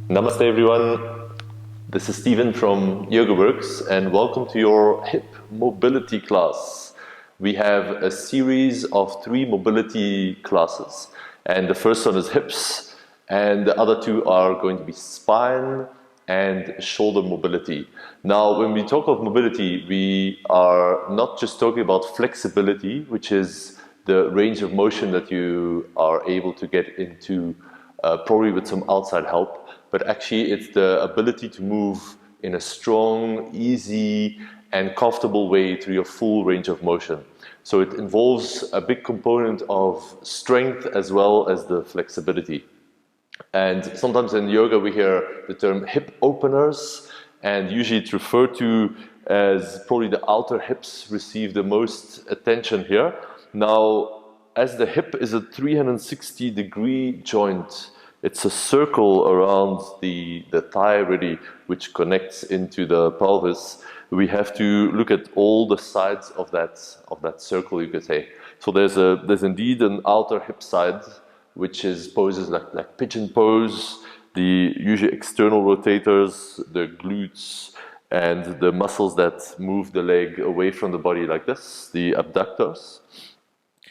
Namaste everyone, this is Steven from YogaWorks and welcome to your hip mobility class. We have a series of 3 mobility classes and the first one is hips and the other 2 are going to be spine and shoulder mobility. Now when we talk of mobility, we are not just talking about flexibility, which is the range of motion that you are able to get into probably with some outside help, but actually it's the ability to move in a strong, easy and comfortable way through your full range of motion. So it involves a big component of strength as well as the flexibility. And sometimes in yoga we hear the term hip openers, and usually it's referred to as probably the outer hips receive the most attention here. Now, as the hip is a 360-degree joint, it's a circle around the thigh really, which connects into the pelvis. We have to look at all the sides of that circle, you could say. So there's indeed an outer hip side, which is poses like pigeon pose, the usually external rotators, the glutes, and the muscles that move the leg away from the body like this, the abductors.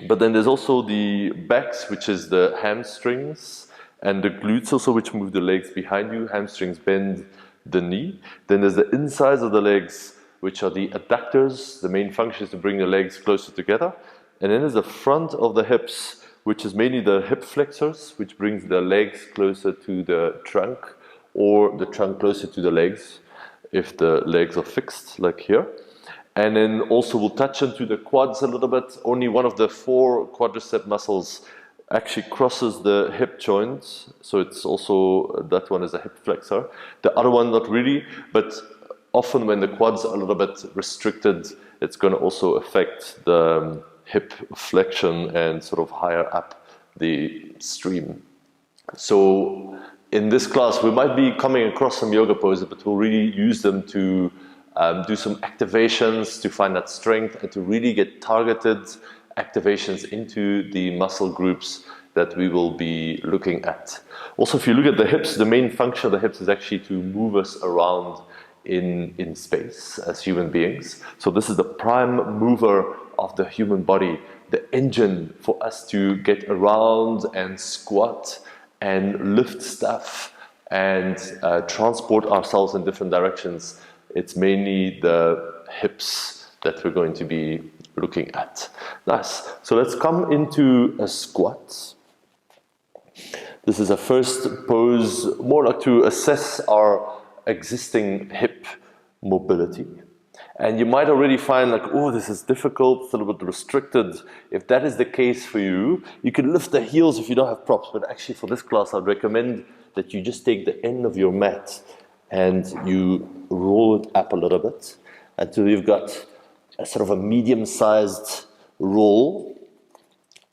But then there's also the backs, which is the hamstrings, and the glutes also, which move the legs behind you. Hamstrings bend the knee. Then there's the insides of the legs, which are the adductors. The main function is to bring the legs closer together. And then there's the front of the hips, which is mainly the hip flexors, which brings the legs closer to the trunk, or the trunk closer to the legs, if the legs are fixed, like here. And then also we'll touch into the quads a little bit. Only one of the 4 quadricep muscles actually crosses the hip joint, so it's also, that one is a hip flexor. The other one not really, but often when the quads are a little bit restricted, it's going to also affect the hip flexion and sort of higher up the stream. So in this class we might be coming across some yoga poses, but we'll really use them to do some activations to find that strength and to really get targeted activations into the muscle groups that we will be looking at. Also, if you look at the hips, the main function of the hips is actually to move us around in space as human beings. So this is the prime mover of the human body, the engine for us to get around and squat and lift stuff and transport ourselves in different directions. It's mainly the hips that we're going to be looking at. Nice. So let's come into a squat. This is a first pose, more like to assess our existing hip mobility. And you might already find like, oh, this is difficult, it's a little bit restricted. If that is the case for you, you can lift the heels if you don't have props, but actually for this class I'd recommend that you just take the end of your mat and you roll it up a little bit until you've got a sort of a medium-sized roll,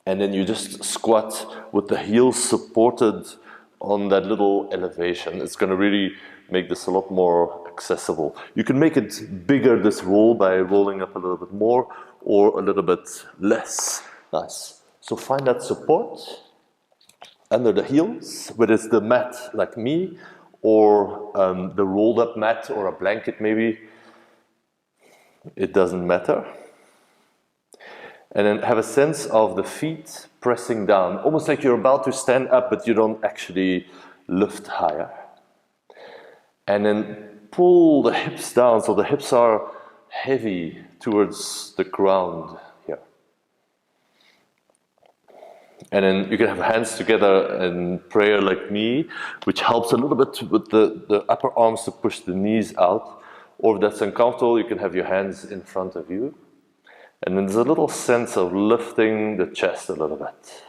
and then you just squat with the heels supported on that little elevation. It's going to really make this a lot more accessible. You can make it bigger, this roll, by rolling up a little bit more or a little bit less. Nice. So find that support under the heels, whether it's the mat like me or the rolled up mat or a blanket maybe. It doesn't matter. And then have a sense of the feet pressing down, almost like you're about to stand up, but you don't actually lift higher. And then pull the hips down, so the hips are heavy towards the ground here. And then you can have hands together in prayer like me, which helps a little bit with the upper arms to push the knees out. Or if that's uncomfortable, you can have your hands in front of you. And then there's a little sense of lifting the chest a little bit.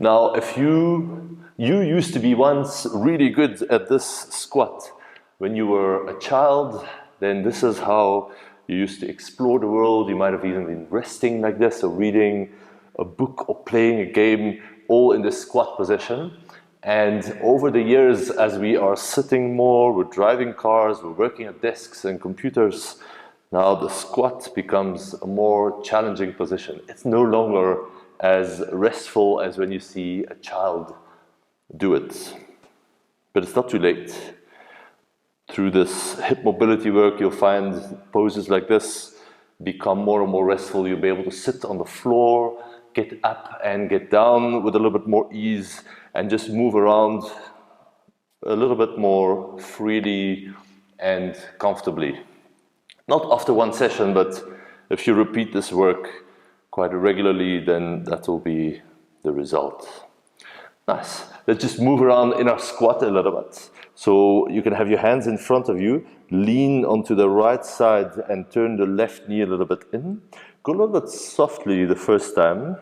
Now, if you used to be once really good at this squat, when you were a child, then this is how you used to explore the world. You might have even been resting like this, or reading a book or playing a game, all in the squat position. And over the years, as we are sitting more, we're driving cars, we're working at desks and computers, now the squat becomes a more challenging position. It's no longer as restful as when you see a child do it. But it's not too late. Through this hip mobility work, you'll find poses like this become more and more restful. You'll be able to sit on the floor, get up and get down with a little bit more ease, and just move around a little bit more freely and comfortably. Not after one session, but if you repeat this work quite regularly, then that will be the result. Nice. Let's just move around in our squat a little bit. So you can have your hands in front of you, lean onto the right side and turn the left knee a little bit in. Go a little bit softly the first time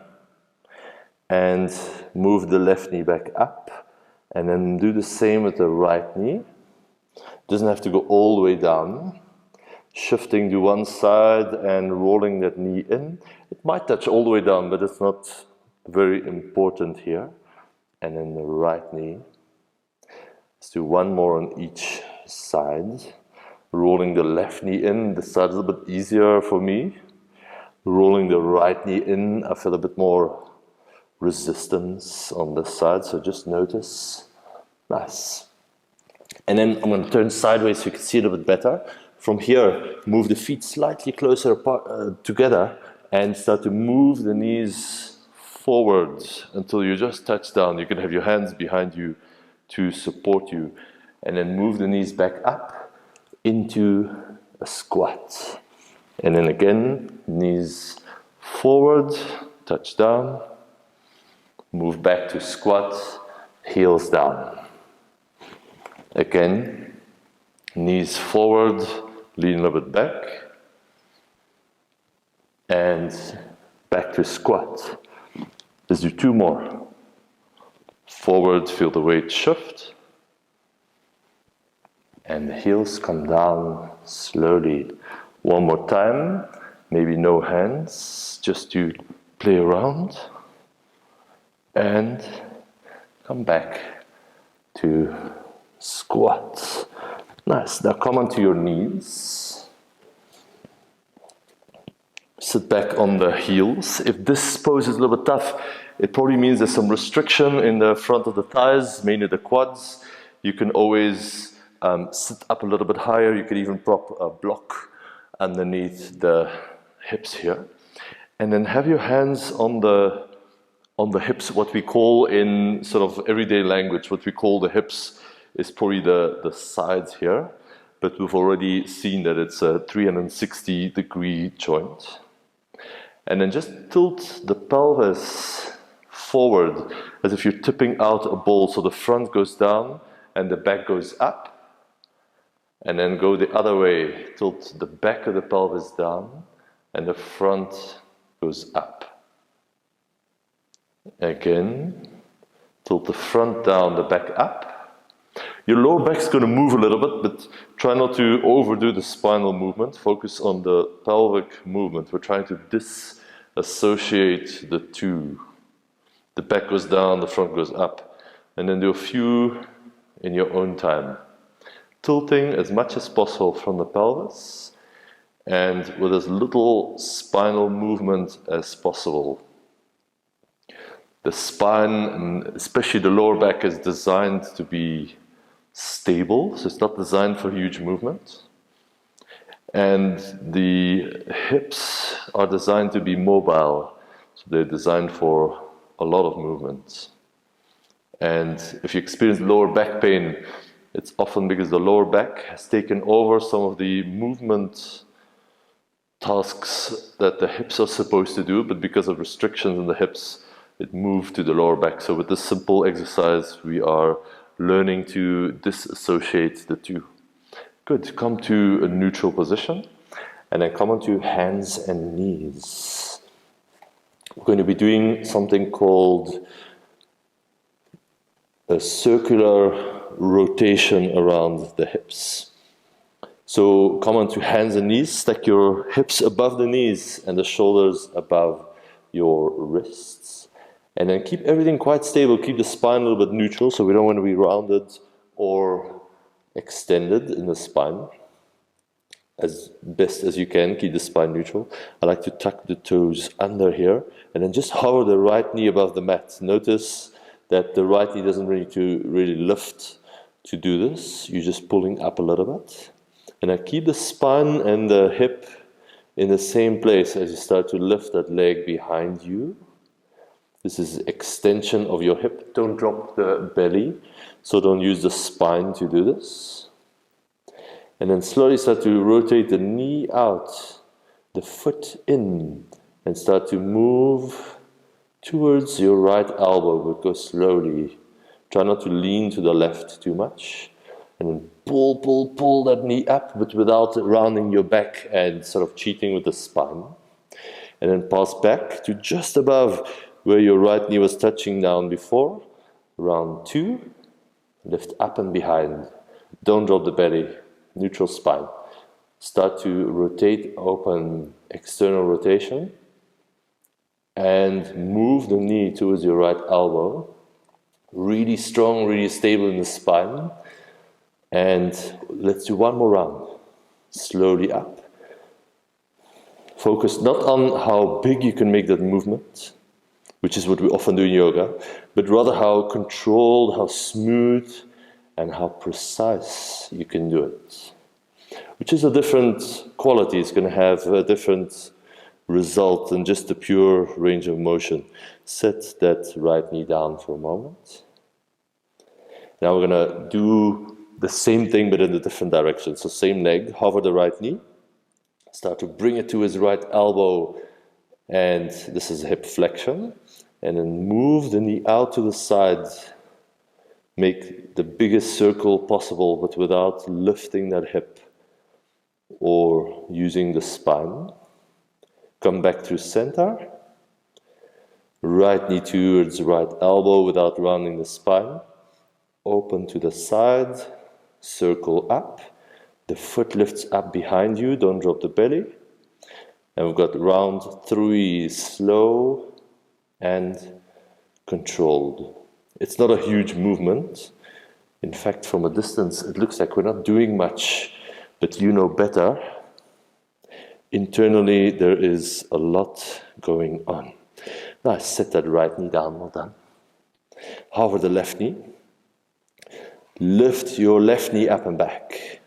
and move the left knee back up, and then do the same with the right knee. Doesn't have to go all the way down. Shifting to one side and rolling that knee in. It might touch all the way down, but it's not very important here. And then the right knee. Let's do one more on each side. Rolling the left knee in. This side is a bit easier for me. Rolling the right knee in. I feel a bit more resistance on this side, so just notice. Nice. And then I'm going to turn sideways so you can see it a bit better. From here, move the feet slightly closer apart, together, and start to move the knees forward until you just touch down. You can have your hands behind you to support you, and then move the knees back up into a squat. And then again, knees forward, touch down, move back to squat, heels down. Again, knees forward, lean a little bit back, and back to squat. Let's do two more. Forward, feel the weight shift, and the heels come down slowly. One more time, maybe no hands, just to play around, and come back to squat. Nice. Now come onto your knees. Sit back on the heels. If this pose is a little bit tough, it probably means there's some restriction in the front of the thighs, mainly the quads. You can always sit up a little bit higher. You could even prop a block underneath the hips here. And then have your hands on the hips, what we call in sort of everyday language, what we call the hips is probably the sides here, but we've already seen that it's a 360-degree joint. And then just tilt the pelvis forward as if you're tipping out a ball, so the front goes down and the back goes up, and then go the other way, tilt the back of the pelvis down and the front goes up. Again, tilt the front down, the back up. Your lower back's going to move a little bit, but try not to overdo the spinal movement. Focus on the pelvic movement. We're trying to disassociate the two. The back goes down, the front goes up. And then do a few in your own time. Tilting as much as possible from the pelvis and with as little spinal movement as possible. The spine, and especially the lower back, is designed to be stable, so it's not designed for huge movement. And the hips are designed to be mobile, so they're designed for a lot of movement. And if you experience lower back pain, it's often because the lower back has taken over some of the movement tasks that the hips are supposed to do, but because of restrictions in the hips, it moved to the lower back. So with this simple exercise, we are learning to disassociate the two. Good. Come to a neutral position, and then come onto hands and knees. We're going to be doing something called a circular rotation around the hips. So come onto hands and knees, stack your hips above the knees and the shoulders above your wrists. And then keep everything quite stable, keep the spine a little bit neutral, so we don't want to be rounded or extended in the spine. As best as you can, keep the spine neutral. I like to tuck the toes under here, and then just hover the right knee above the mat. Notice that the right knee doesn't really lift, To do this, you're just pulling up a little bit. And I keep the spine and the hip in the same place as you start to lift that leg behind you. This is extension of your hip. Don't drop the belly, so don't use the spine to do this. And then slowly start to rotate the knee out, the foot in, and start to move towards your right elbow, but go slowly. Try not to lean to the left too much. And then pull that knee up, but without rounding your back and sort of cheating with the spine. And then pass back to just above where your right knee was touching down before. Round 2, lift up and behind. Don't drop the belly, neutral spine. Start to rotate, open, external rotation. And move the knee towards your right elbow. Really strong, really stable in the spine. And let's do one more round. Slowly up. Focus not on how big you can make that movement, which is what we often do in yoga, but rather how controlled, how smooth, and how precise you can do it. Which is a different quality. It's going to have a different result than just the pure range of motion. Set that right knee down for a moment. Now we're going to do the same thing but in a different direction. So same leg, hover the right knee. Start to bring it to his right elbow, and this is a hip flexion. And then move the knee out to the side. Make the biggest circle possible, but without lifting that hip or using the spine. Come back to center. Right knee towards right elbow without rounding the spine. Open to the side. Circle up. The foot lifts up behind you. Don't drop the belly. And we've got round 3, slow and controlled. It's not a huge movement. In fact, from a distance, it looks like we're not doing much, but you know better. Internally, there is a lot going on. Now, set that right knee down, well done. Hover the left knee. Lift your left knee up and back.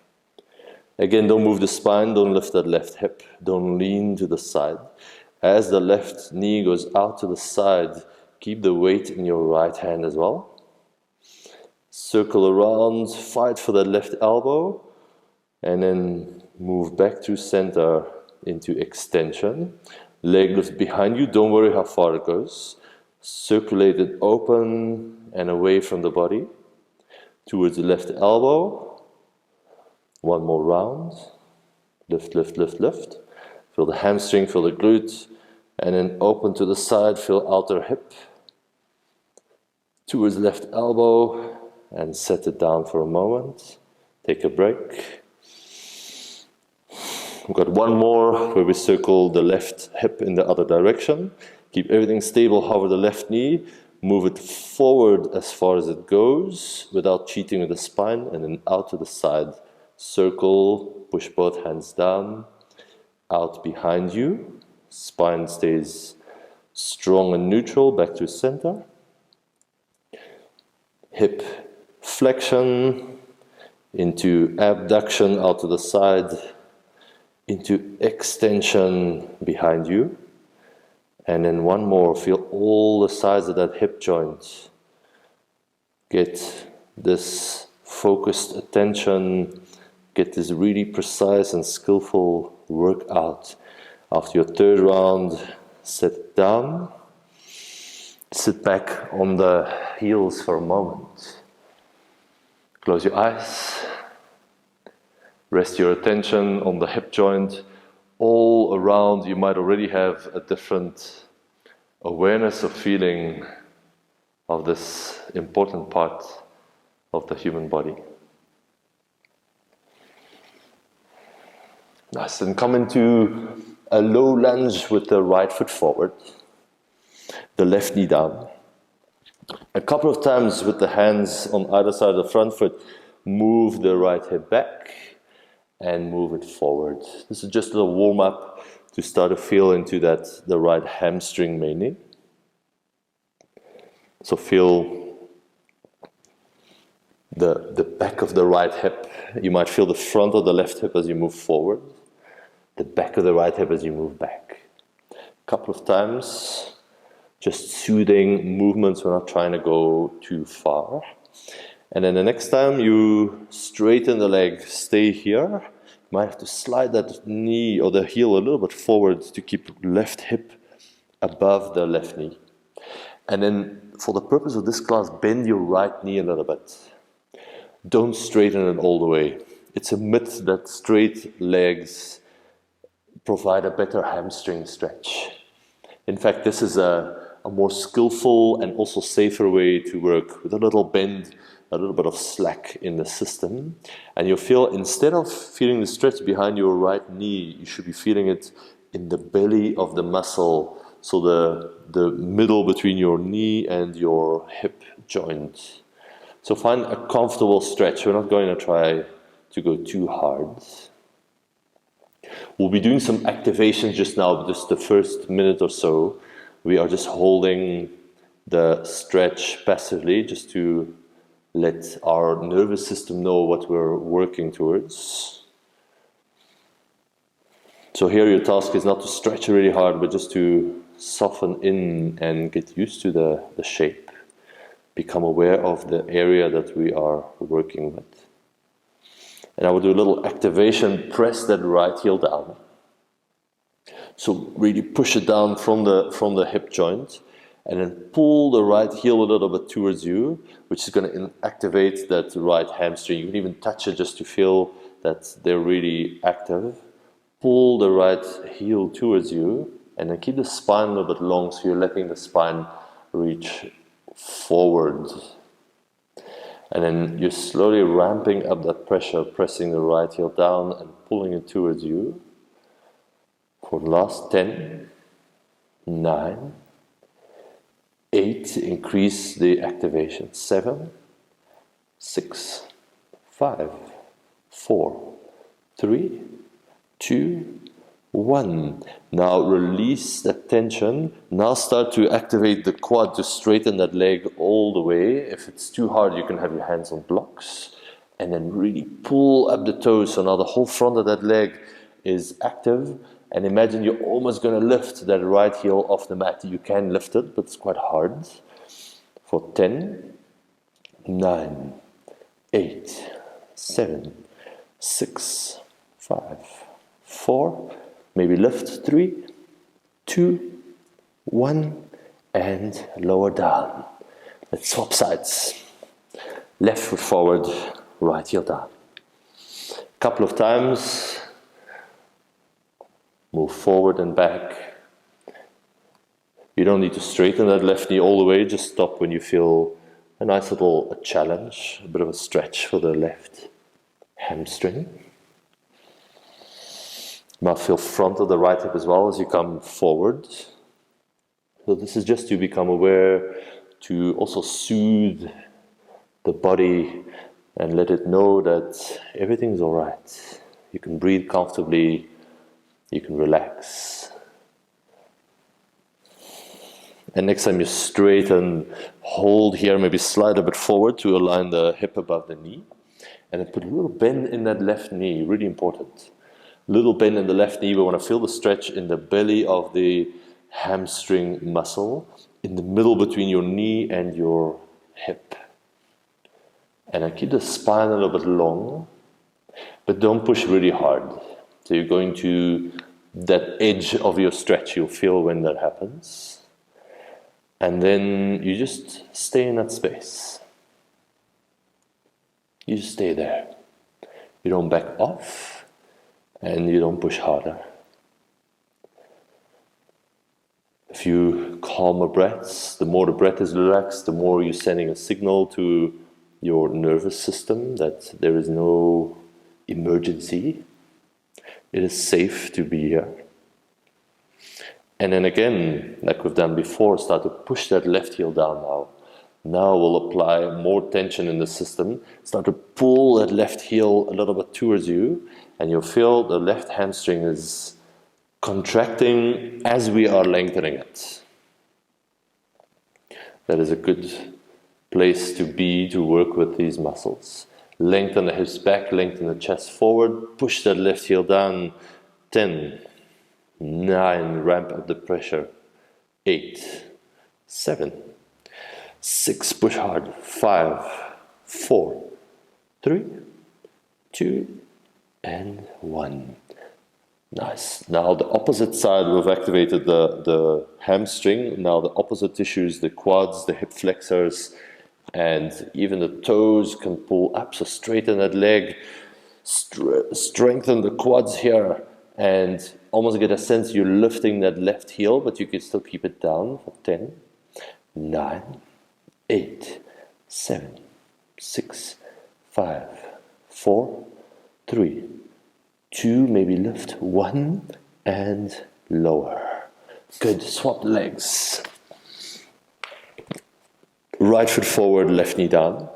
Again, don't move the spine, don't lift that left hip, don't lean to the side. As the left knee goes out to the side, keep the weight in your right hand as well. Circle around, fight for that left elbow, and then move back to center into extension. Leg lift behind you, don't worry how far it goes. Circulate it open and away from the body. Towards the left elbow. One more round. Lift, lift, lift, lift. Feel the hamstring, feel the glute. And then open to the side, feel outer hip. Towards left elbow. And set it down for a moment. Take a break. We've got one more where we circle the left hip in the other direction. Keep everything stable, hover the left knee. Move it forward as far as it goes without cheating with the spine, and then out to the side. Circle, push both hands down, out behind you. Spine stays strong and neutral, back to center. Hip flexion into abduction out to the side, into extension behind you. And then one more, feel all the sides of that hip joint. Get this focused attention, get this really precise and skillful workout. After your third round, sit down. Sit back on the heels for a moment. Close your eyes. Rest your attention on the hip joint. All around, you might already have a different awareness of feeling of this important part of the human body. Nice, and come into a low lunge with the right foot forward, the left knee down. A couple of times with the hands on either side of the front foot, move the right hip back and move it forward. This is just a little warm-up to start to feel into the right hamstring mainly. So feel the back of the right hip. You might feel the front of the left hip as you move forward, the back of the right hip as you move back. A couple of times, just soothing movements. We're not trying to go too far. And then the next time you straighten the leg, stay here. You might have to slide that knee or the heel a little bit forward to keep left hip above the left knee. And then for the purpose of this class, bend your right knee a little bit. Don't straighten it all the way. It's a myth that straight legs provide a better hamstring stretch. In fact, this is a more skillful and also safer way to work with a little bend, a little bit of slack in the system. And you'll feel, instead of feeling the stretch behind your right knee, you should be feeling it in the belly of the muscle. So the middle between your knee and your hip joint. So find a comfortable stretch. We're not going to try to go too hard. We'll be doing some activations just now, just the first minute or so. We are just holding the stretch passively, just to let our nervous system know what we're working towards. So here your task is not to stretch really hard, but just to soften in and get used to the shape. Become aware of the area that we are working with. And I will do a little activation, press that right heel down. So really push it down from the hip joint, and then pull the right heel a little bit towards you, which is going to activate that right hamstring. You can even touch it just to feel that they're really active. Pull the right heel towards you, and then keep the spine a little bit long, so you're letting the spine reach forward. And then you're slowly ramping up that pressure, pressing the right heel down and pulling it towards you. For the last 10, 9, 8, increase the activation. 7, 6, 5, 4, 3, 2, 1. Now release that tension. Now start to activate the quad to straighten that leg all the way. If it's too hard, you can have your hands on blocks. And then really pull up the toes. So now the whole front of that leg is active. And imagine you're almost going to lift that right heel off the mat. You can lift it, but it's quite hard. For 10, 9, 8, 7, 6, 5, 4, maybe lift 3, 2, 1, and lower down. Let's swap sides. Left foot forward, right heel down. Couple of times. Move forward and back. You don't need to straighten that left knee all the way. Just stop when you feel a nice little challenge, a bit of a stretch for the left hamstring. You might feel front of the right hip as well as you come forward. So this is just to become aware, to also soothe the body and let it know that everything's all right. You can breathe comfortably. You can relax. And next time you straighten, hold here, maybe slide a bit forward to align the hip above the knee. And then put a little bend in that left knee, really important. Little bend in the left knee. We want to feel the stretch in the belly of the hamstring muscle, in the middle between your knee and your hip. And then keep the spine a little bit long, but don't push really hard. So you're going to that edge of your stretch, you'll feel when that happens. And then you just stay in that space. You just stay there. You don't back off and you don't push harder. A few calmer breaths. The more the breath is relaxed, the more you're sending a signal to your nervous system that there is no emergency. It is safe to be here. And then again, like we've done before, start to push that left heel down now. Now we'll apply more tension in the system. Start to pull that left heel a little bit towards you, and you'll feel the left hamstring is contracting as we are lengthening it. That is a good place to be to work with these muscles. Lengthen the hips back, lengthen the chest forward, push that left heel down. 10, 9, ramp up the pressure. 8, 7, 6, push hard. 5, 4, 3, 2, and 1. Nice. Now the opposite side, we've activated the hamstring. Now the opposite tissues, the quads, the hip flexors, and even the toes can pull up. So straighten that leg, strengthen the quads here, and almost get a sense you're lifting that left heel, but you can still keep it down for 10, 9, 8, 7, 6, 5, 4, 3, 2, maybe lift, 1, and lower. Good, swap legs. Right foot forward, left knee down.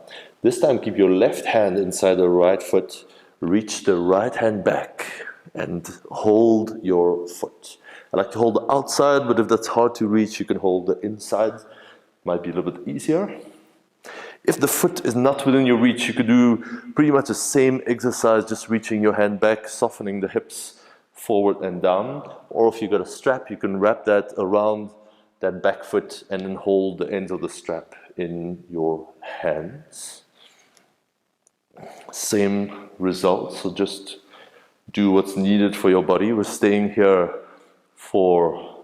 This time keep your left hand inside the right foot, reach the right hand back and hold your foot. I like to hold the outside, but if that's hard to reach, you can hold the inside. Might be a little bit easier. If the foot is not within your reach, you could do pretty much the same exercise, just reaching your hand back, softening the hips forward and down. Or if you got a strap, you can wrap that around that back foot and then hold the ends of the strap in your hands. Same result, so just do what's needed for your body. We're staying here for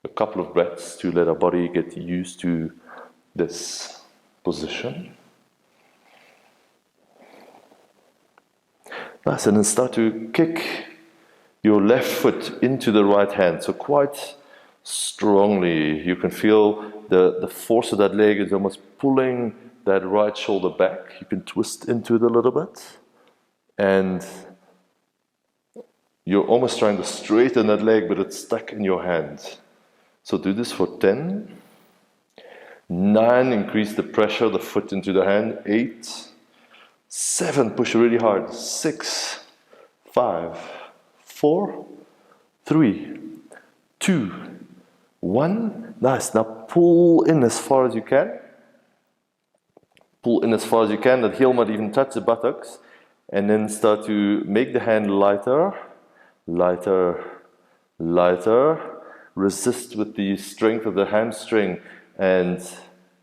a couple of breaths to let our body get used to this position. Nice, and then start to kick your left foot into the right hand. So quite strongly, you can feel the force of that leg is almost pulling that right shoulder back. You can twist into it a little bit. And you're almost trying to straighten that leg, but it's stuck in your hand. So do this for 10. 9, increase the pressure, the foot into the hand. 8, 7, push really hard. 6, 5, 4, 3, 2, 1. Nice. Now pull in as far as you can. Pull in as far as you can. That heel might even touch the buttocks. And then start to make the hand lighter, lighter, lighter. Resist with the strength of the hamstring. And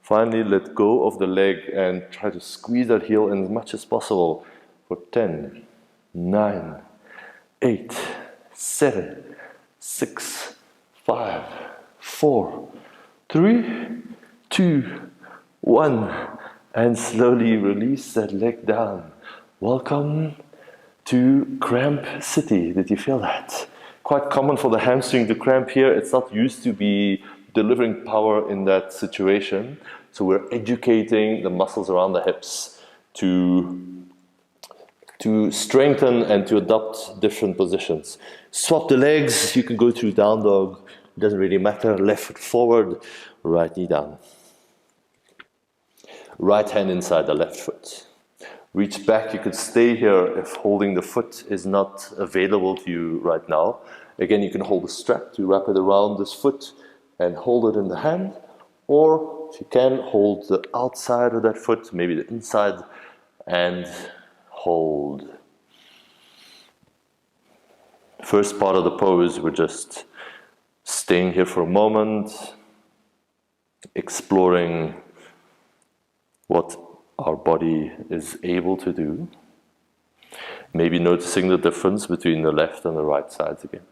finally let go of the leg and try to squeeze that heel in as much as possible for 10, 9, 8, 7, 6, 5, 4, 3, 2, 1. And slowly release that leg down. Welcome to Cramp City. Did you feel that? Quite common for the hamstring to cramp here. It's not used to be delivering power in that situation. So we're educating the muscles around the hips to strengthen and to adopt different positions. Swap the legs. You can go to down dog. It doesn't really matter. Left foot forward, right knee down. Right hand inside the left foot. Reach back. You could stay here if holding the foot is not available to you right now. Again, you can hold the strap to wrap it around this foot and hold it in the hand, or if you can, hold the outside of that foot, maybe the inside, and hold. First part of the pose, we're just staying here for a moment, exploring what our body is able to do, maybe noticing the difference between the left and the right sides again.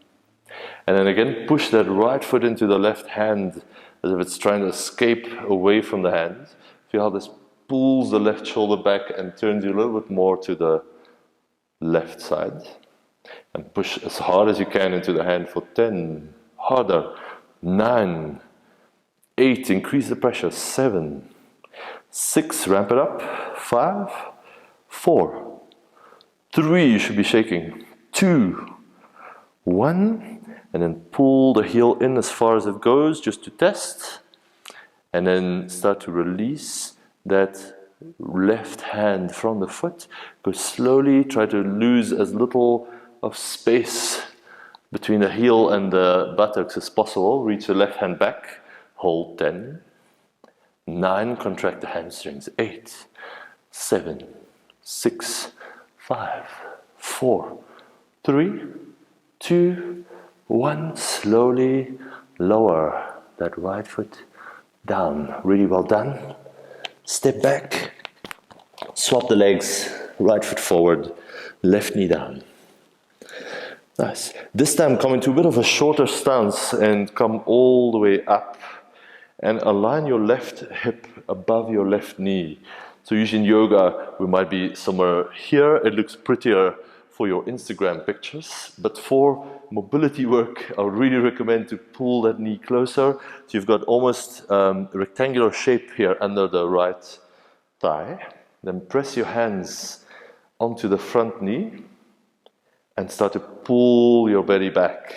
And then again, push that right foot into the left hand as if it's trying to escape away from the hand. Feel how this pulls the left shoulder back and turns you a little bit more to the left side. And push as hard as you can into the hand for 10. Harder. 9. 8. Increase the pressure. 7. 6. Ramp it up. 5. 4. 3. You should be shaking. 2. 1. And then pull the heel in as far as it goes, just to test. And then start to release that left hand from the foot. Go slowly, try to lose as little of space between the heel and the buttocks as possible. Reach the left hand back, hold 10, 9, contract the hamstrings. 8, 7, 6, 5, 4, 3, 2, 1. Slowly lower that right foot down. Really well done. Step back. Swap the legs. Right foot forward. Left knee down. Nice. This time come into a bit of a shorter stance and come all the way up. And align your left hip above your left knee. So usually in yoga, we might be somewhere here. It looks prettier for your Instagram pictures. But for mobility work, I would really recommend to pull that knee closer. So you've got almost a rectangular shape here under the right thigh. Then press your hands onto the front knee and start to pull your belly back.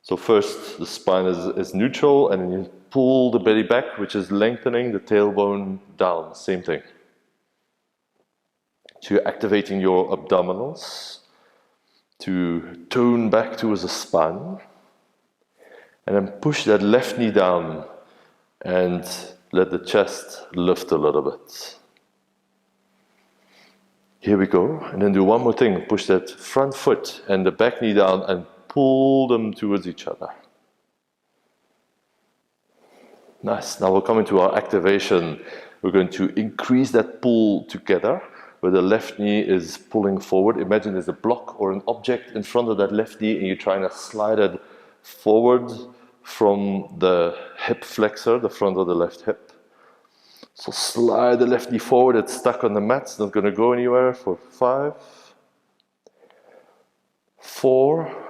So first, the spine is neutral, and then you pull the belly back, which is lengthening the tailbone down. Same thing. So you're activating your abdominals to tone back towards the spine. And then push that left knee down and let the chest lift a little bit. Here we go. And then do one more thing. Push that front foot and the back knee down and pull them towards each other. Nice. Now we're coming to our activation. We're going to increase that pull together, where the left knee is pulling forward. Imagine there's a block or an object in front of that left knee, and you're trying to slide it forward from the hip flexor, the front of the left hip. So slide the left knee forward. It's stuck on the mat. It's not going to go anywhere for 5, 4,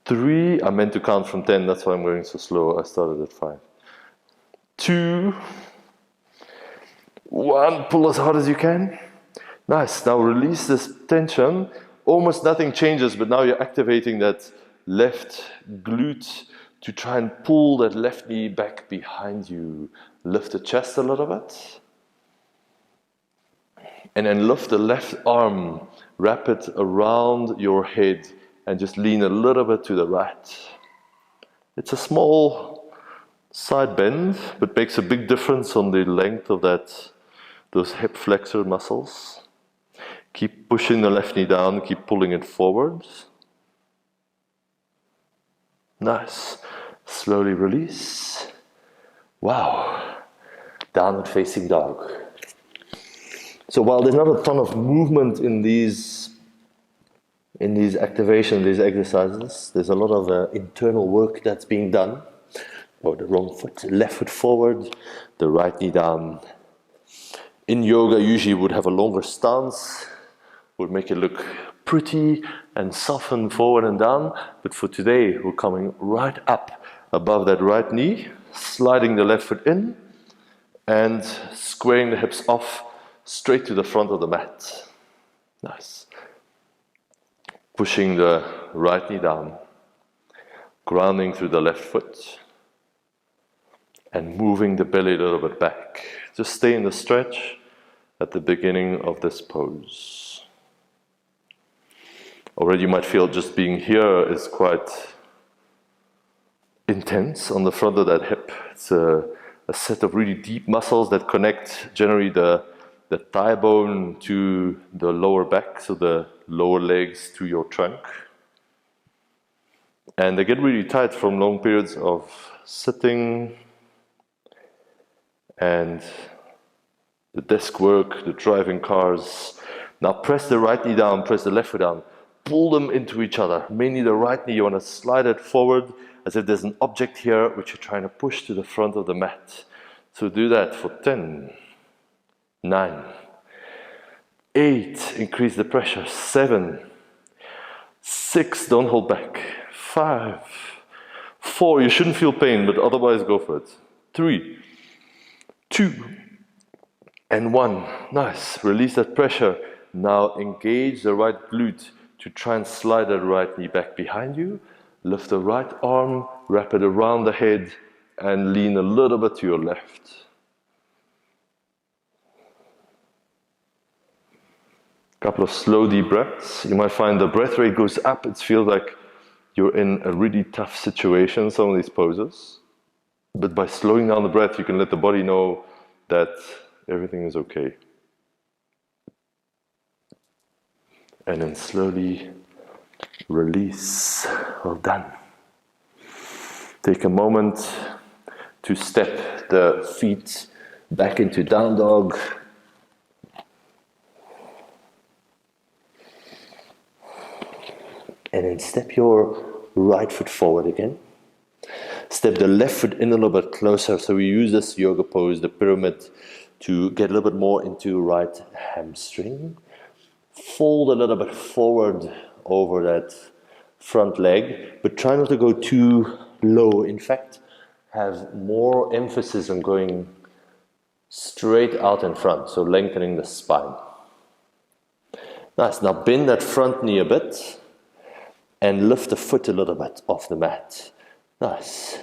3, I meant to count from 10, that's why I'm going so slow. I started at 5. 2, 1, pull as hard as you can. Nice, now release this tension. Almost nothing changes, but now you're activating that left glute to try and pull that left knee back behind you. Lift the chest a little bit. And then lift the left arm, wrap it around your head, and just lean a little bit to the right. It's a small side bend, but makes a big difference on the length of those hip flexor muscles. Keep pushing the left knee down, keep pulling it forward. Nice. Slowly release. Wow. Downward facing dog. So while there's not a ton of movement in these activations, these exercises, there's a lot of internal work that's being done. Oh, the wrong foot, left foot forward, the right knee down. In yoga, usually you would have a longer stance, would make it look pretty and soften forward and down. But for today, we're coming right up above that right knee, sliding the left foot in, and squaring the hips off straight to the front of the mat. Nice. Pushing the right knee down, grounding through the left foot, and moving the belly a little bit back. Just stay in the stretch at the beginning of this pose. Already you might feel just being here is quite intense on the front of that hip. It's a set of really deep muscles that connect generally the thigh bone to the lower back, so the lower legs to your trunk. And they get really tight from long periods of sitting and the desk work, the driving cars. Now press the right knee down, press the left foot down, pull them into each other. Mainly the right knee, you want to slide it forward as if there's an object here which you're trying to push to the front of the mat. So do that for 10, 9, 8, increase the pressure, 7, 6, don't hold back, 5, 4, you shouldn't feel pain, but otherwise go for it, 3, 2, and 1, nice, release that pressure. Now engage the right glute to try and slide that right knee back behind you, lift the right arm, wrap it around the head, and lean a little bit to your left. Couple of slow deep breaths. You might find the breath rate goes up. It feels like you're in a really tough situation, some of these poses. But by slowing down the breath, you can let the body know that everything is okay. And then slowly release. Well done. Take a moment to step the feet back into down dog. And then step your right foot forward again. Step the left foot in a little bit closer. So we use this yoga pose, the pyramid, to get a little bit more into right hamstring. Fold a little bit forward over that front leg, but try not to go too low. In fact, have more emphasis on going straight out in front, so lengthening the spine. Nice. Now bend that front knee a bit and lift the foot a little bit off the mat. Nice.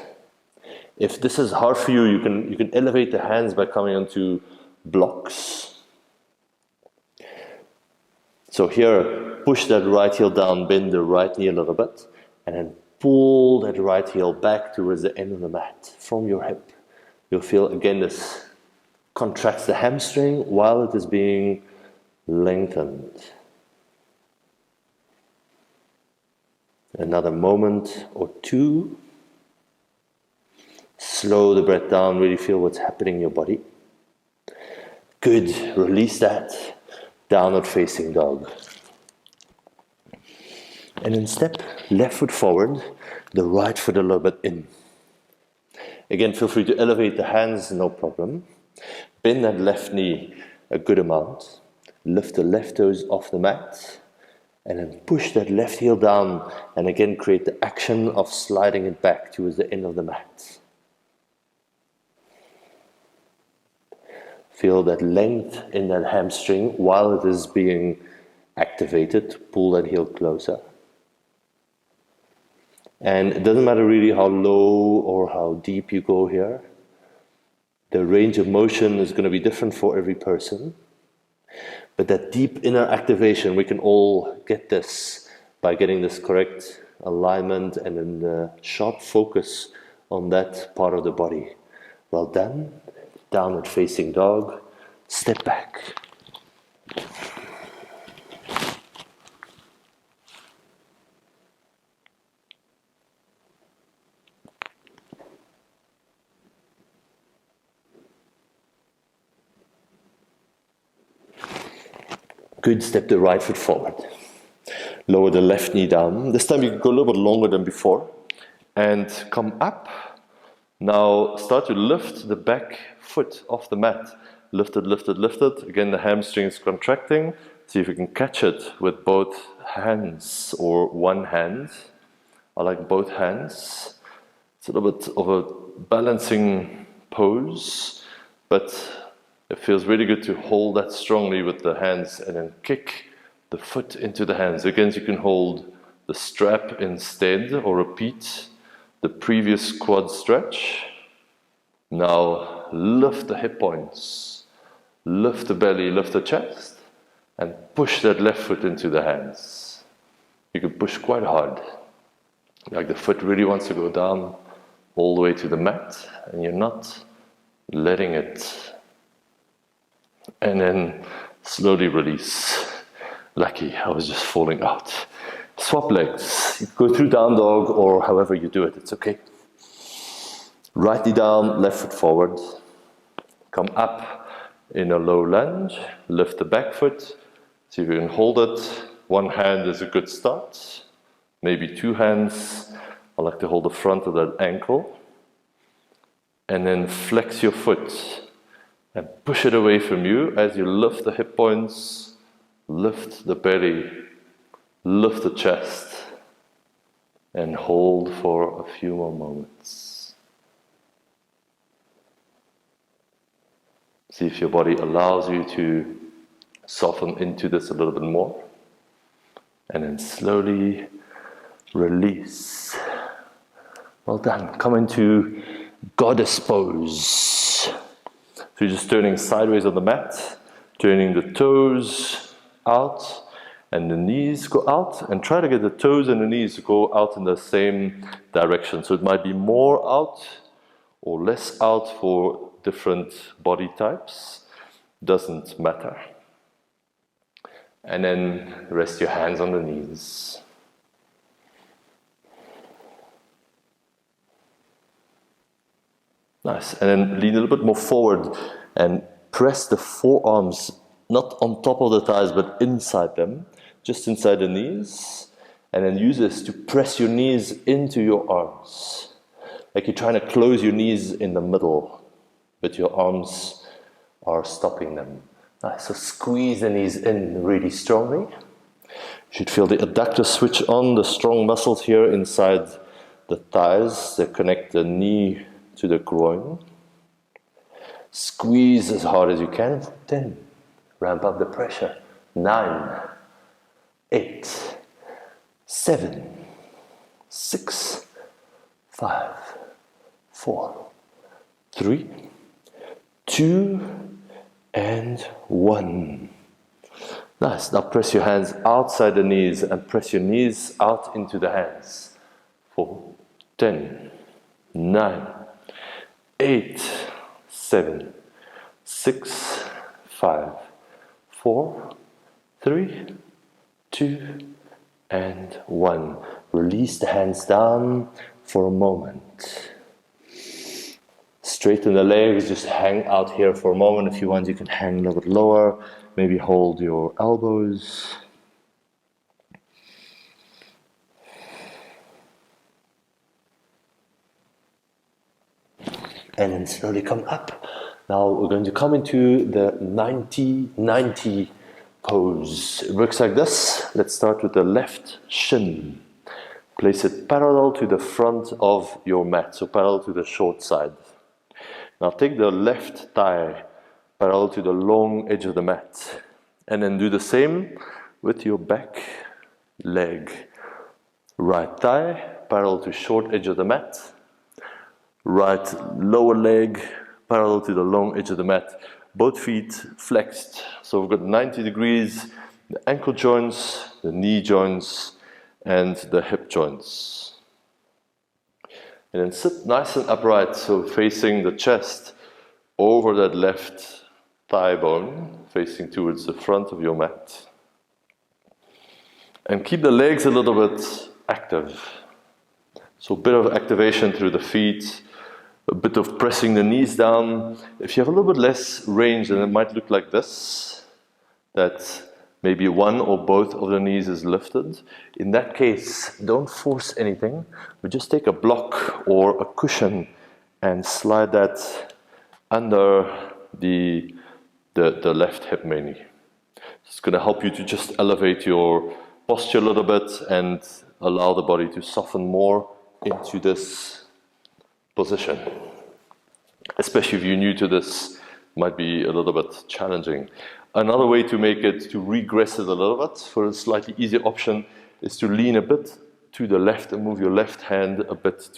If this is hard for you, you can elevate the hands by coming onto blocks. So here, push that right heel down, bend the right knee a little bit, and then pull that right heel back towards the end of the mat from your hip. You'll feel again this contracts the hamstring while it is being lengthened. Another moment or two. Slow the breath down, really feel what's happening in your body. Good, release that. Downward facing dog. And then step left foot forward, the right foot a little bit in. Again, feel free to elevate the hands, no problem. Bend that left knee a good amount. Lift the left toes off the mat. And then push that left heel down and again create the action of sliding it back towards the end of the mat. Feel that length in that hamstring while it is being activated. Pull that heel closer. And it doesn't matter really how low or how deep you go here. The range of motion is going to be different for every person. But that deep inner activation, we can all get this by getting this correct alignment and then the sharp focus on that part of the body. Well done. Downward facing dog. Step back. Good, step the right foot forward. Lower the left knee down. This time you can go a little bit longer than before. And come up. Now start to lift the back foot off the mat. Lift it, lift it, lift it. Again, the hamstring is contracting. See if you can catch it with both hands or one hand. I like both hands. It's a little bit of a balancing pose, but it feels really good to hold that strongly with the hands and then kick the foot into the hands. Again, you can hold the strap instead or repeat the previous quad stretch. Now lift the hip points, lift the belly, lift the chest, and push that left foot into the hands. You can push quite hard. Like the foot really wants to go down all the way to the mat, and you're not letting it. And then slowly release. Lucky, I was just falling out. Swap legs. You go through down dog or however you do it, it's okay. Right knee down, left foot forward. Come up in a low lunge. Lift the back foot. See if you can hold it. One hand is a good start. Maybe two hands. I like to hold the front of that ankle. And then flex your foot and push it away from you as you lift the hip points, lift the belly, lift the chest, and hold for a few more moments. See if your body allows you to soften into this a little bit more. And then slowly release. Well done. Come into goddess pose. So you're just turning sideways on the mat, turning the toes out and the knees go out, and try to get the toes and the knees to go out in the same direction. So it might be more out or less out for different body types, doesn't matter. And then rest your hands on the knees. Nice, and then lean a little bit more forward and press the forearms not on top of the thighs but inside them, just inside the knees, and then use this to press your knees into your arms. Like you're trying to close your knees in the middle, but your arms are stopping them. Nice, so squeeze the knees in really strongly. You should feel the adductor switch on, the strong muscles here inside the thighs that connect the knee to the groin. Squeeze as hard as you can for 10. Ramp up the pressure. 9, 8, 7, 6, 5, 4, 3, 2, and 1. Nice. Now press your hands outside the knees and press your knees out into the hands. For 10, 9, 8, 7, 6, 5, 4, 3, 2, and 1. Release the hands down for a moment. Straighten the legs, just hang out here for a moment. If you want, you can hang a little bit lower. Maybe hold your elbows. And then slowly come up. Now we're going to come into the 90-90 pose. It works like this. Let's start with the left shin. Place it parallel to the front of your mat, so parallel to the short side. Now take the left thigh parallel to the long edge of the mat, and then do the same with your back leg. Right thigh parallel to short edge of the mat. Right lower leg parallel to the long edge of the mat. Both feet flexed. So we've got 90 degrees, the ankle joints, the knee joints, and the hip joints. And then sit nice and upright, so facing the chest over that left thigh bone, facing towards the front of your mat. And keep the legs a little bit active. So a bit of activation through the feet, a bit of pressing the knees down. If you have a little bit less range, then it might look like this, that maybe one or both of the knees is lifted. In that case, don't force anything, but just take a block or a cushion and slide that under the left hip mainly. It's going to help you to just elevate your posture a little bit and allow the body to soften more into this position. Especially if you're new to this, might be a little bit challenging. Another way to make it, to regress it a little bit, for a slightly easier option, is to lean a bit to the left and move your left hand a bit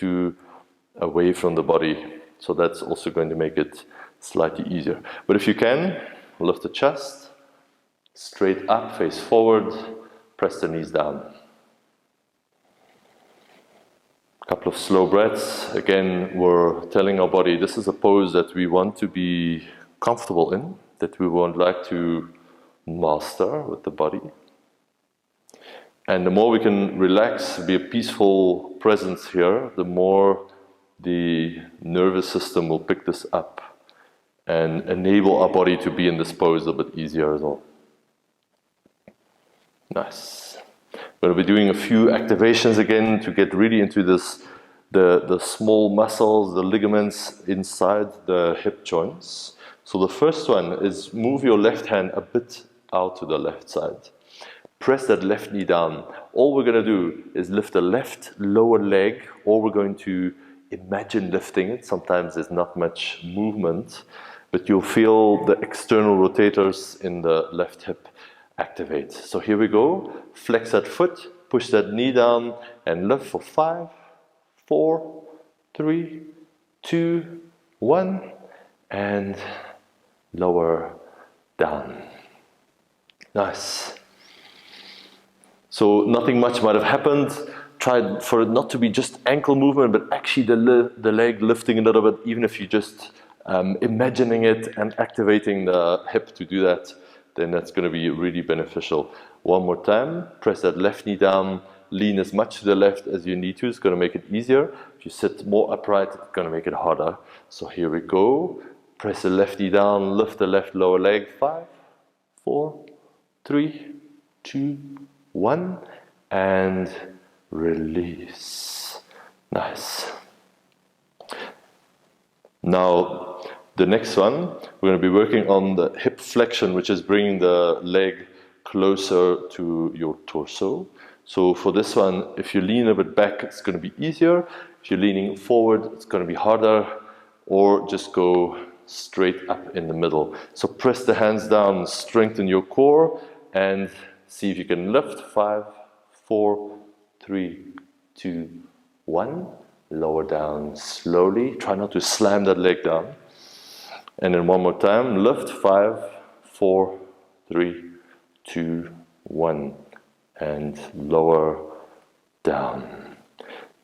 away from the body. So that's also going to make it slightly easier. But if you can, lift the chest, straight up, face forward, press the knees down. A couple of slow breaths. Again, we're telling our body this is a pose that we want to be comfortable in, that we would like to master with the body. And the more we can relax, be a peaceful presence here, the more the nervous system will pick this up and enable our body to be in this pose a bit easier as well. Nice. We're going to be doing a few activations again to get really into this, the small muscles, the ligaments inside the hip joints. So the first one is move your left hand a bit out to the left side. Press that left knee down. All we're going to do is lift the left lower leg, or we're going to imagine lifting it. Sometimes there's not much movement, but you'll feel the external rotators in the left hip activate. So here we go. Flex that foot, push that knee down, and lift for 5, 4, 3, 2, 1, and lower down. Nice. So nothing much might have happened. try for it not to be just ankle movement, but actually the leg lifting a little bit, even if you're just imagining it and activating the hip to do that, then that's going to be really beneficial. One more time, press that left knee down, lean as much to the left as you need to. It's going to make it easier. If you sit more upright, it's going to make it harder. So here we go. Press the left knee down, lift the left lower leg. 5, 4, 3, 2, 1, and release. Nice. Now, the next one, we're going to be working on the hip flexion, which is bringing the leg closer to your torso. So for this one, if you lean a bit back, it's going to be easier. If you're leaning forward, it's going to be harder. Or just go straight up in the middle. So press the hands down, strengthen your core, and see if you can lift. 5, 4, 3, 2, 1. Lower down slowly. Try not to slam that leg down. And then one more time. Lift. 5, 4, 3, 2, 1. And lower down.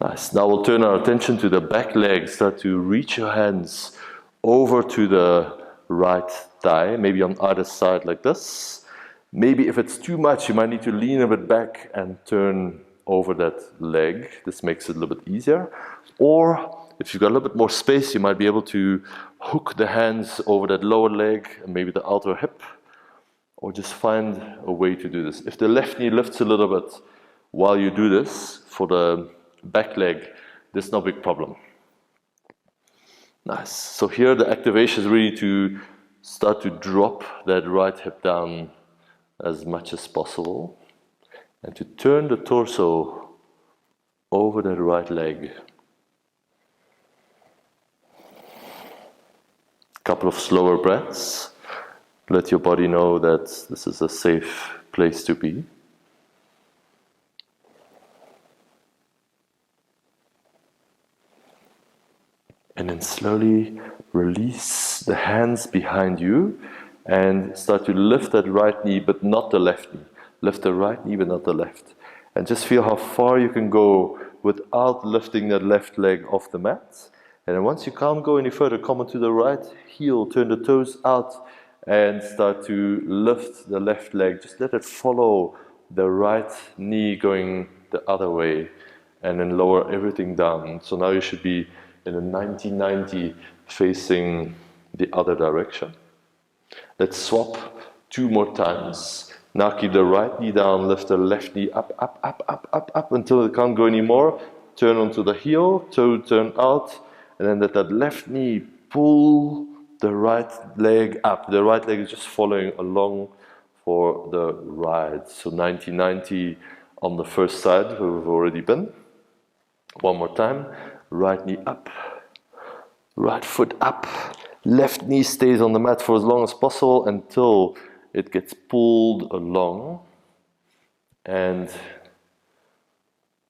Nice. Now we'll turn our attention to the back leg. Start to reach your hands over to the right thigh, maybe on either side like this. Maybe if it's too much, you might need to lean a bit back and turn over that leg. This makes it a little bit easier. Or if you've got a little bit more space, you might be able to hook the hands over that lower leg and maybe the outer hip. Or just find a way to do this. If the left knee lifts a little bit while you do this, for the back leg, there's no big problem. Nice. So here the activation is really to start to drop that right hip down as much as possible and to turn the torso over that right leg. A couple of slower breaths. Let your body know that this is a safe place to be. And then slowly release the hands behind you and start to lift that right knee, but not the left knee. Lift the right knee, but not the left. And just feel how far you can go without lifting that left leg off the mat. And then once you can't go any further, come onto the right heel, turn the toes out, and start to lift the left leg. Just let it follow the right knee going the other way, and then lower everything down. So now you should be in a 90-90 facing the other direction. Let's swap 2 more times. Now keep the right knee down, lift the left knee up, up, up, up, up, up until it can't go anymore. Turn onto the heel, toe turn out, and then let that left knee pull the right leg up. The right leg is just following along for the ride. So 90-90 on the first side where we've already been. One more time. Right knee up, right foot up, left knee stays on the mat for as long as possible until it gets pulled along, and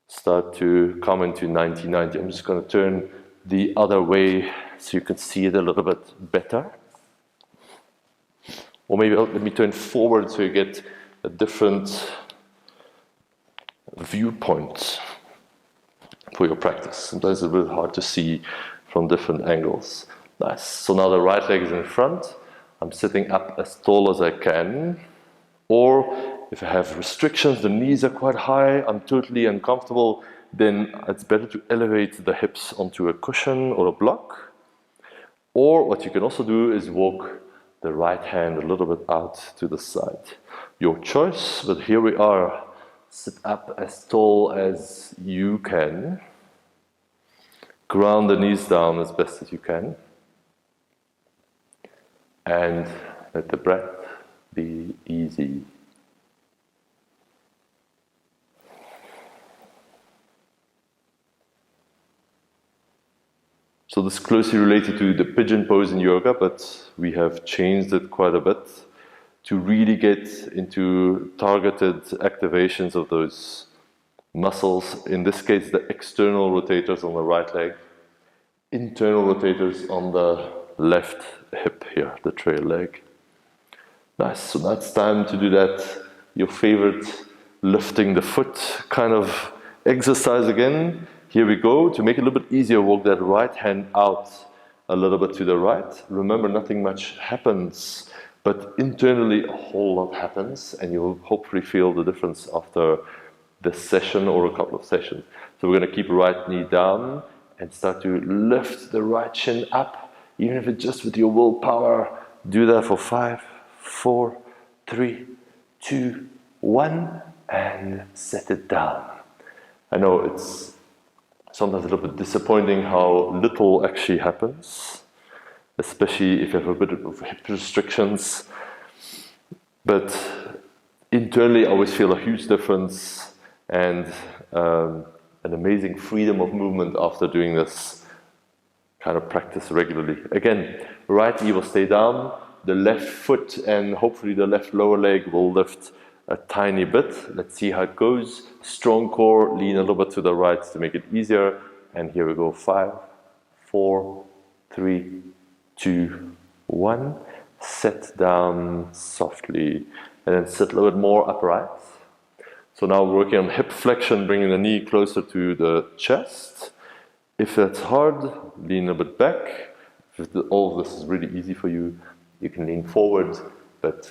start to come into 90-90. I'm just going to turn the other way so you can see it a little bit better. Or maybe let me turn forward so you get a different viewpoint for your practice. Sometimes it's a bit hard to see from different angles. Nice. So now the right leg is in front. I'm sitting up as tall as I can. Or if I have restrictions, the knees are quite high, I'm totally uncomfortable, then it's better to elevate the hips onto a cushion or a block. Or what you can also do is walk the right hand a little bit out to the side. Your choice, but here we are. Sit up as tall as you can. Ground the knees down as best as you can. And let the breath be easy. So this is closely related to the pigeon pose in yoga, but we have changed it quite a bit to really get into targeted activations of those muscles. In this case, the external rotators on the right leg, internal rotators on the left hip here, the trail leg. Nice, so now it's time to do that, your favorite lifting the foot kind of exercise again. Here we go. To make it a little bit easier, walk that right hand out a little bit to the right. Remember, nothing much happens, but internally a whole lot happens, and you'll hopefully feel the difference after this session or a couple of sessions. So we're going to keep right knee down and start to lift the right shin up, even if it's just with your willpower. Do that for 5, 4, 3, 2, 1, and set it down. I know it's sometimes a little bit disappointing how little actually happens, especially if you have a bit of hip restrictions. But internally, I always feel a huge difference and an amazing freedom of movement after doing this kind of practice regularly. Again, right knee will stay down, the left foot and hopefully the left lower leg will lift a tiny bit. Let's see how it goes. Strong core, lean a little bit to the right to make it easier. And here we go, 5, 4, 3, 2, 1. Set down softly and then sit a little bit more upright. So now we're working on hip flexion, bringing the knee closer to the chest. If that's hard, lean a bit back. If all of this is really easy for you, you can lean forward, but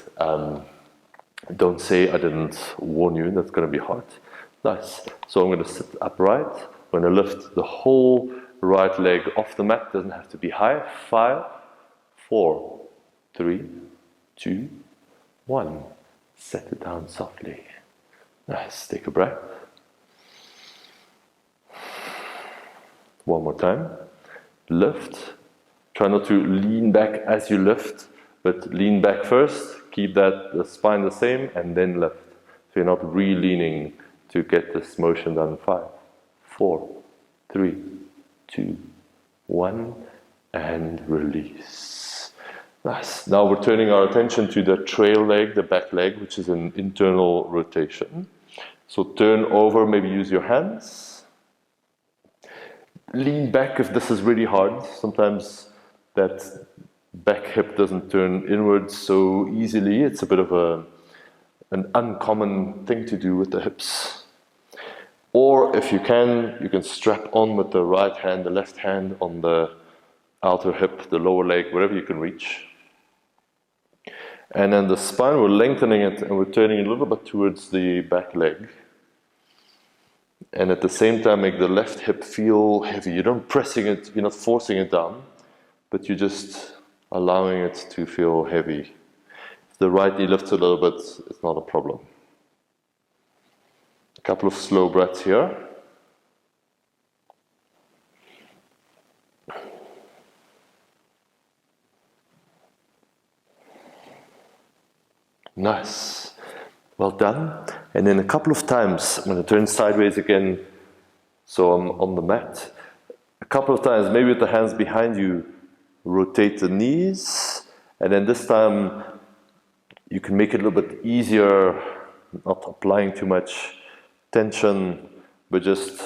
don't say I didn't warn you, that's going to be hard. Nice. So I'm going to sit upright. I'm going to lift the whole right leg off the mat. Doesn't have to be high. 5, 4, 3, 2, 1. Set it down softly. Nice. Take a breath. One more time. Lift. Try not to lean back as you lift, but lean back first. Keep the spine the same, and then lift. So you're not re-leaning to get this motion done. 5, 4, 3, 2, 1, and release. Nice. Now we're turning our attention to the trail leg, the back leg, which is an internal rotation. So turn over, maybe use your hands. Lean back if this is really hard. Sometimes that back hip doesn't turn inwards so easily. It's a bit of an uncommon thing to do with the hips. Or if you can strap on with the right hand, the left hand on the outer hip, the lower leg, wherever you can reach. And then the spine, we're lengthening it and we're turning a little bit towards the back leg. And at the same time, make the left hip feel heavy. You're not pressing it, you're not forcing it down, but you're just allowing it to feel heavy. If the right knee lifts a little bit, it's not a problem. A couple of slow breaths here. Nice. Well done. And then a couple of times, I'm going to turn sideways again, so I'm on the mat. A couple of times, maybe with the hands behind you, rotate the knees, and then this time you can make it a little bit easier, not applying too much tension, but just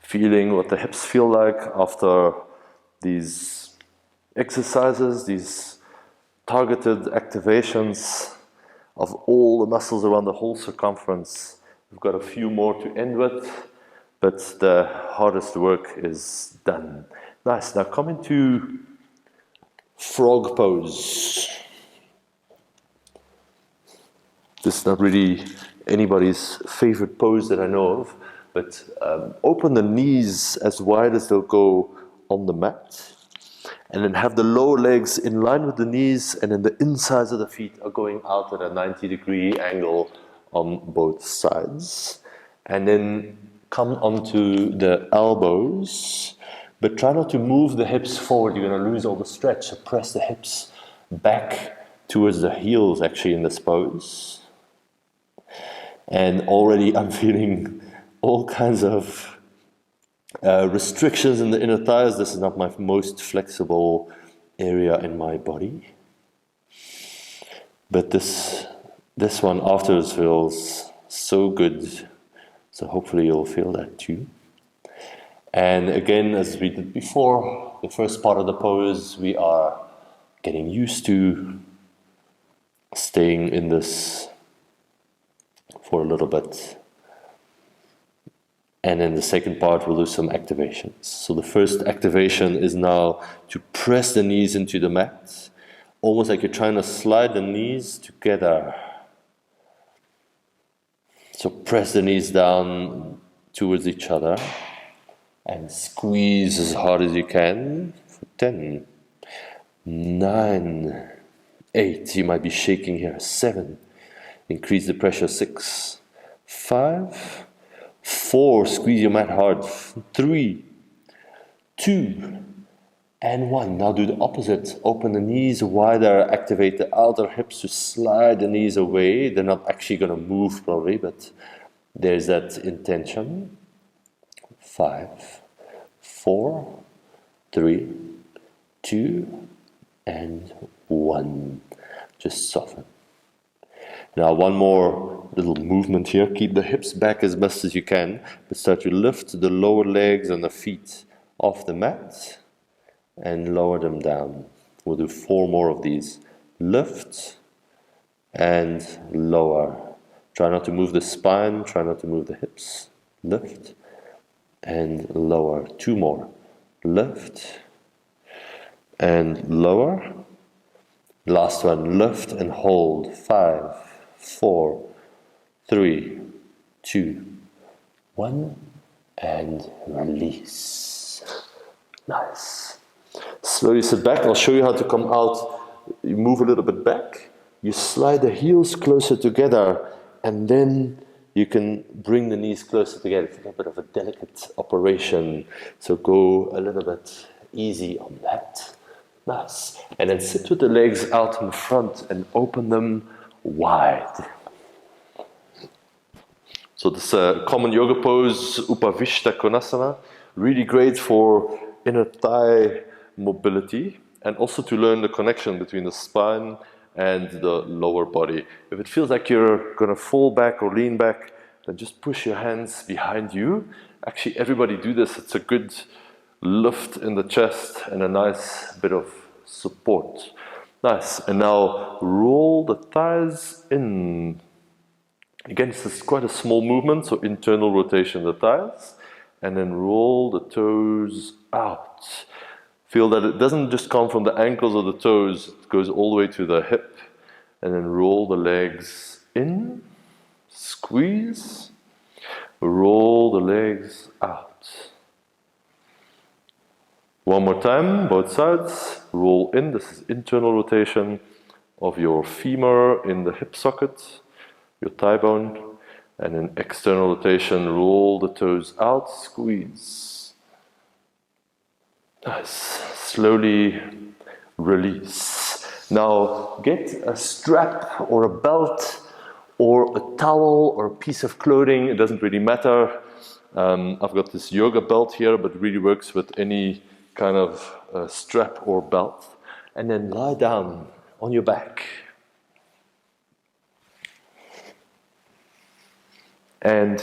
feeling what the hips feel like after these exercises, these targeted activations of all the muscles around the whole circumference. We've got a few more to end with, but the hardest work is done. Nice. Now come into frog pose. This is not really anybody's favorite pose that I know of, but open the knees as wide as they'll go on the mat. And then have the lower legs in line with the knees, and then the insides of the feet are going out at a 90-degree angle on both sides. And then come onto the elbows, but try not to move the hips forward. You're going to lose all the stretch. So press the hips back towards the heels actually in this pose. And already I'm feeling all kinds of restrictions in the inner thighs. This is not my most flexible area in my body. But this one afterwards feels so good. So hopefully you'll feel that too. And again, as we did before, the first part of the pose, we are getting used to staying in this for a little bit. And then the second part, we'll do some activations. So the first activation is now to press the knees into the mat, almost like you're trying to slide the knees together. So press the knees down towards each other and squeeze as hard as you can for 10, 9, 8, you might be shaking here, 7, increase the pressure, 6, 5, 4, squeeze your mat hard, 3, 2, and 1. Now do the opposite, open the knees wider, activate the outer hips to slide the knees away. They're not actually going to move probably, but there's that intention. 5, 4, 3, 2, and 1. Just soften. Now one more little movement here. Keep the hips back as best as you can, but start to lift the lower legs and the feet off the mat and lower them down. We'll do 4 more of these. Lift and lower. Try not to move the spine, try not to move the hips. Lift and lower. 2 more. Lift and lower. Last one, lift and hold. 5, 4, 3, 2, 1, and release. Nice. Slowly sit back. I'll show you how to come out. You move a little bit back. You slide the heels closer together, and then you can bring the knees closer together. It's a little bit of a delicate operation, so go a little bit easy on that. Nice. And then sit with the legs out in front and open them wide. So this common yoga pose, Upavishta Konasana, really great for inner thigh mobility and also to learn the connection between the spine and the lower body. If it feels like you're going to fall back or lean back, then just push your hands behind you. Actually, everybody do this. It's a good lift in the chest and a nice bit of support. Nice. And now roll the thighs in. Again, this is quite a small movement, so internal rotation of the thighs. And then roll the toes out. Feel that it doesn't just come from the ankles or the toes, it goes all the way to the hip. And then roll the legs in, squeeze, roll the legs out. One more time, both sides, roll in. This is internal rotation of your femur in the hip socket, your thigh bone, and then external rotation, roll the toes out, squeeze. Nice. Slowly release. Now get a strap or a belt or a towel or a piece of clothing, it doesn't really matter. I've got this yoga belt here, but it really works with any kind of strap or belt. And then lie down on your back. And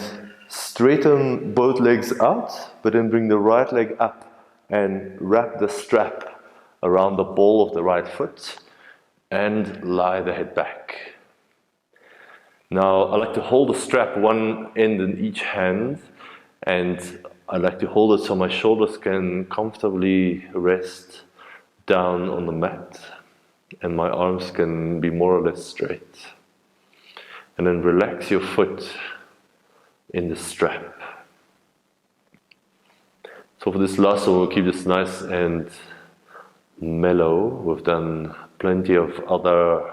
straighten both legs out, but then bring the right leg up and wrap the strap around the ball of the right foot and lie the head back. Now I like to hold the strap one end in each hand, and I like to hold it so my shoulders can comfortably rest down on the mat and my arms can be more or less straight. And then relax your foot in the strap. So for this last one, we'll keep this nice and mellow. We've done plenty of other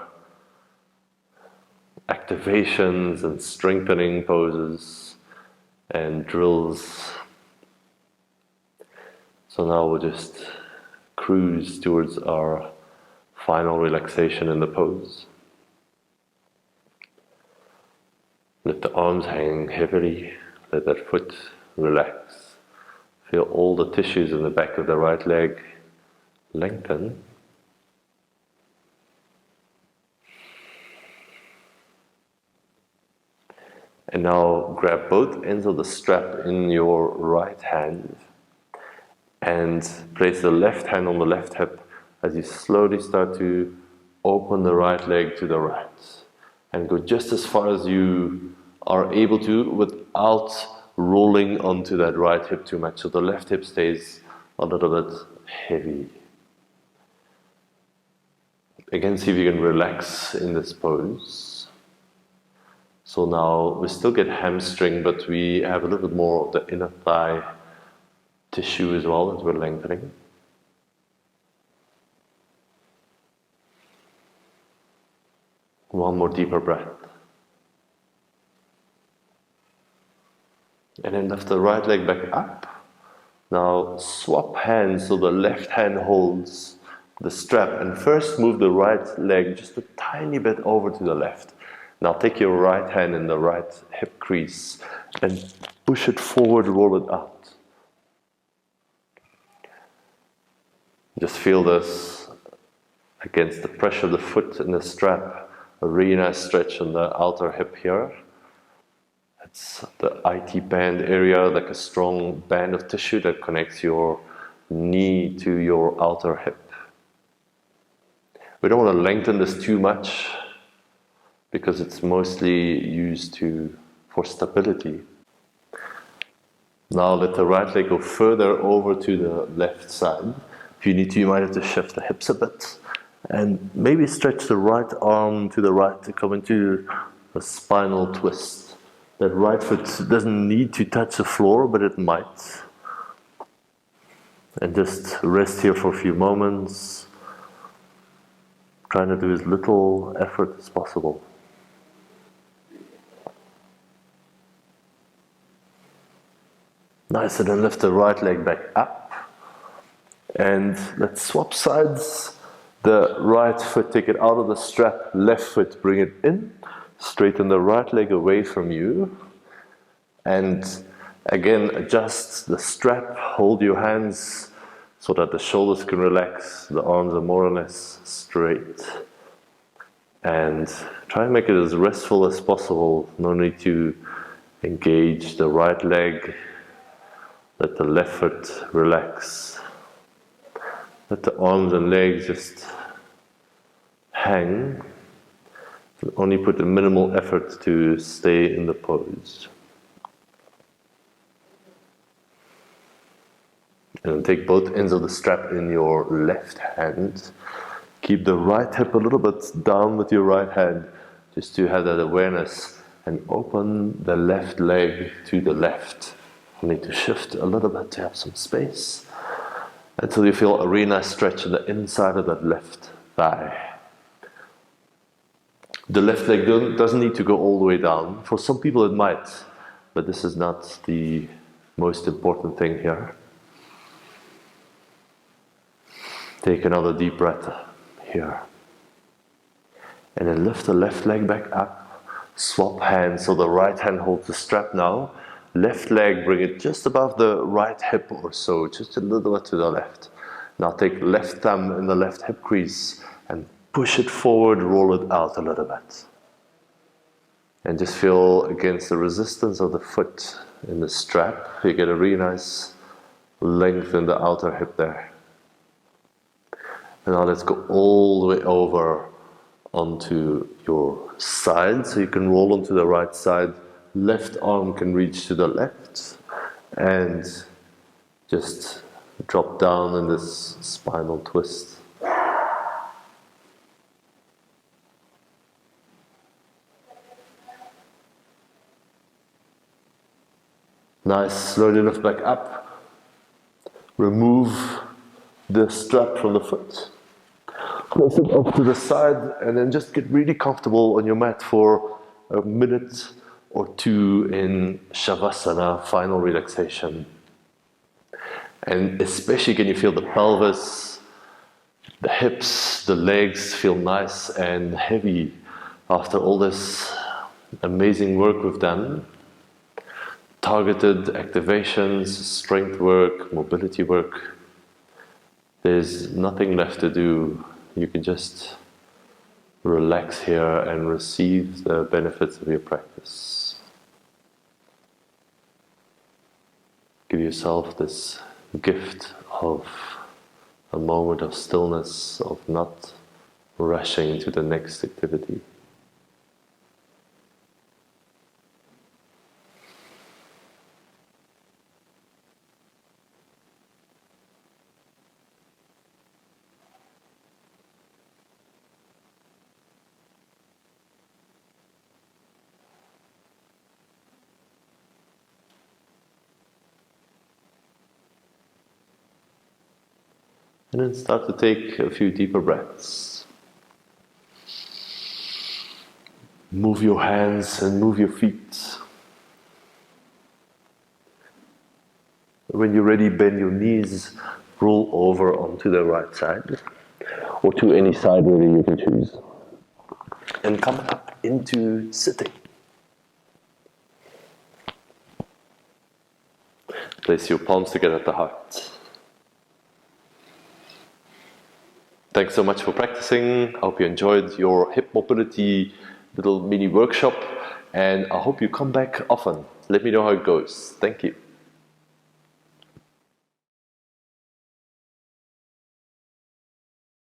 activations and strengthening poses and drills. So now we'll just cruise towards our final relaxation in the pose. Let the arms hang heavily, let that foot relax. Feel all the tissues in the back of the right leg lengthen. And now grab both ends of the strap in your right hand and place the left hand on the left hip as you slowly start to open the right leg to the right. And go just as far as you are able to without rolling onto that right hip too much. So the left hip stays a little bit heavy. Again, see if you can relax in this pose. So now we still get hamstring, but we have a little bit more of the inner thigh tissue as well as we're lengthening. One more deeper breath. And then lift the right leg back up. Now swap hands so the left hand holds the strap, and first move the right leg just a tiny bit over to the left. Now take your right hand in the right hip crease and push it forward, roll it out. Just feel this against the pressure of the foot and the strap. A really nice stretch on the outer hip here. It's the IT band area, like a strong band of tissue that connects your knee to your outer hip. We don't want to lengthen this too much because it's mostly used for stability. Now let the right leg go further over to the left side. If you need to, you might have to shift the hips a bit. And maybe stretch the right arm to the right to come into a spinal twist. That right foot doesn't need to touch the floor, but it might. And just rest here for a few moments, trying to do as little effort as possible. Nice, and then lift the right leg back up. And let's swap sides. The right foot, take it out of the strap, left foot, bring it in. Straighten the right leg away from you. And again, adjust the strap, hold your hands so that the shoulders can relax, the arms are more or less straight. And try and make it as restful as possible. No need to engage the right leg. Let the left foot relax. Let the arms and legs just hang. Only put a minimal effort to stay in the pose. And take both ends of the strap in your left hand. Keep the right hip a little bit down with your right hand, just to have that awareness, and open the left leg to the left. You need to shift a little bit to have some space, until you feel a really nice stretch in the inside of that left thigh. The left leg doesn't need to go all the way down. For some people it might, but this is not the most important thing here. Take another deep breath here. And then lift the left leg back up. Swap hands, so the right hand holds the strap now. Left leg, bring it just above the right hip or so, just a little bit to the left. Now take left thumb in the left hip crease and push it forward, roll it out a little bit. And just feel against the resistance of the foot in the strap. You get a really nice length in the outer hip there. And now let's go all the way over onto your side. So you can roll onto the right side. Left arm can reach to the left. And just drop down in this spinal twist. Nice, slowly lift back up. Remove the strap from the foot. Place it up to the side and then just get really comfortable on your mat for a minute or two in Shavasana, final relaxation. And especially can you feel the pelvis, the hips, the legs feel nice and heavy after all this amazing work we've done. Targeted activations, strength work, mobility work. There's nothing left to do. You can just relax here and receive the benefits of your practice. Give yourself this gift of a moment of stillness, of not rushing to the next activity. And then start to take a few deeper breaths. Move your hands and move your feet. When you're ready, bend your knees, roll over onto the right side, or to any side really you can choose. And come up into sitting. Place your palms together at the heart. Thanks so much for practicing. I hope you enjoyed your hip mobility little mini workshop, and I hope you come back often. Let me know how it goes. Thank you.